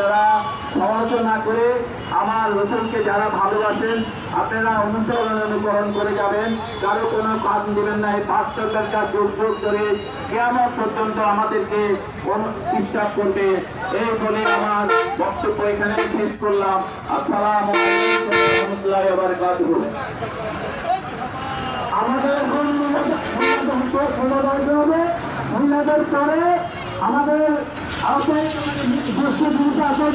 আপনারা সমালোচনা করে আমার রসুলকে যারা ভালোবাসেন আপনারা অনুকরণ করে যাবেন, কারো কোনো কাজ দিবেন না। এই 5 সরকার যুগ যুগ ধরে কিয়ামত পর্যন্ত আমাদেরকে ডিস্টার্ব করবে, এই বলে আমার বক্তব্য এখানে শেষ করলাম। আসসালামু আলাইকুম ওয়া রাহমাতুল্লাহি ওয়া বারাকাতুহু। আমাদের এখন মহিলাদের পরে আমাদের আওতায় জ্যেষ্ঠ পুরুষ আসল